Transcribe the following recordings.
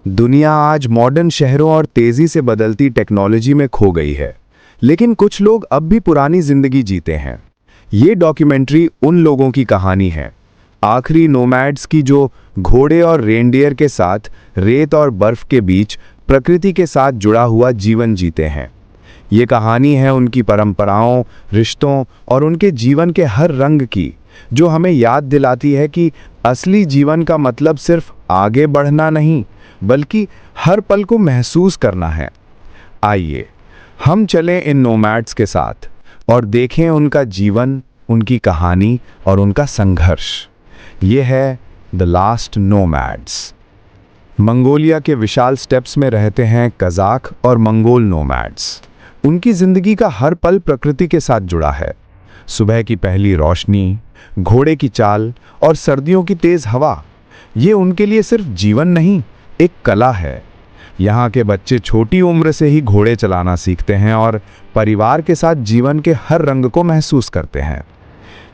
दुनिया आज मॉडर्न शहरों और तेजी से बदलती टेक्नोलॉजी में खो गई है, लेकिन कुछ लोग अब भी पुरानी जिंदगी जीते हैं। ये डॉक्यूमेंट्री उन लोगों की कहानी है, आखिरी नोमैड्स की, जो घोड़े और रेनडियर के साथ रेत और बर्फ के बीच प्रकृति के साथ जुड़ा हुआ जीवन जीते हैं। ये कहानी है उनकी परंपराओं, रिश्तों और उनके जीवन के हर रंग की, जो हमें याद दिलाती है कि असली जीवन का मतलब सिर्फ आगे बढ़ना नहीं, बल्कि हर पल को महसूस करना है। आइए हम चलें इन नोमैड्स के साथ और देखें उनका जीवन, उनकी कहानी और उनका संघर्ष। ये है द लास्ट नोमैड्स। मंगोलिया के विशाल स्टेप्स में रहते हैं कज़ाक और मंगोल नोमैड्स। उनकी जिंदगी का हर पल प्रकृति के साथ जुड़ा है। सुबह की पहली रोशनी, घोड़े की चाल और सर्दियों की तेज हवा, ये उनके लिए सिर्फ जीवन नहीं, एक कला है। यहाँ के बच्चे छोटी उम्र से ही घोड़े चलाना सीखते हैं और परिवार के साथ जीवन के हर रंग को महसूस करते हैं।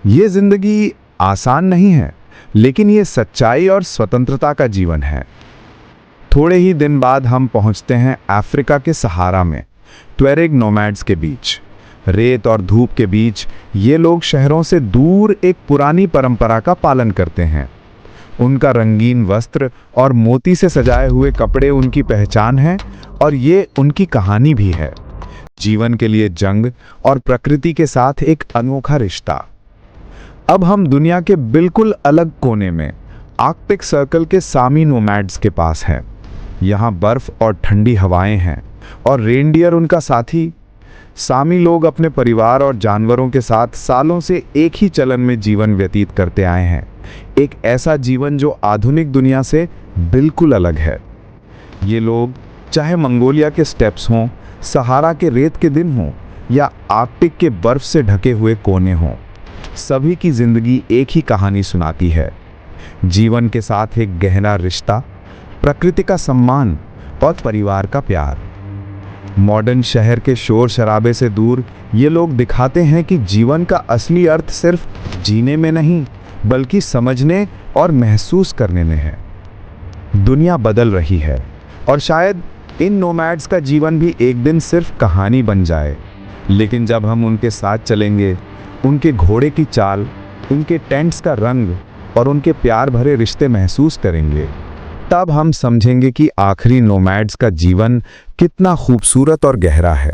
ये जिंदगी आसान नहीं है, लेकिन ये सच्चाई और स्वतंत्रता का जीवन है। थोड़े ही दिन बाद हम पहुंचते हैं अफ्रीका के सहारा में, ट्वेरेग नोमैड्स के बीच। रेत और धूप के बीच ये लोग शहरों से दूर एक पुरानी परंपरा का पालन करते हैं। उनका रंगीन वस्त्र और मोती से सजाए हुए कपड़े उनकी पहचान है, और ये उनकी कहानी भी है, जीवन के लिए जंग और प्रकृति के साथ एक अनोखा रिश्ता। अब हम दुनिया के बिल्कुल अलग कोने में, आर्कटिक सर्कल के सामी नोमैड्स के पास हैं। यहाँ बर्फ और ठंडी हवाएं हैं, और रेनडियर उनका साथी। सामी लोग अपने परिवार और जानवरों के साथ सालों से एक ही चलन में जीवन व्यतीत करते आए हैं, एक ऐसा जीवन जो आधुनिक दुनिया से बिल्कुल अलग है। ये लोग चाहे मंगोलिया के स्टेप्स हों, सहारा के रेत के दिन हों, या आर्कटिक के बर्फ से ढके हुए कोने हों, सभी की जिंदगी एक ही कहानी सुनाती है, जीवन के साथ एक गहरा रिश्ता, प्रकृति का सम्मान और परिवार का प्यार। मॉडर्न शहर के शोर शराबे से दूर ये लोग दिखाते हैं कि जीवन का असली अर्थ सिर्फ जीने में नहीं, बल्कि समझने और महसूस करने में है। दुनिया बदल रही है, और शायद इन नोमैड्स का जीवन भी एक दिन सिर्फ कहानी बन जाए। लेकिन जब हम उनके साथ चलेंगे, उनके घोड़े की चाल, उनके टेंट्स का रंग और उनके प्यार भरे रिश्ते महसूस करेंगे, तब हम समझेंगे कि आखिरी नोमैड्स का जीवन कितना खूबसूरत और गहरा है।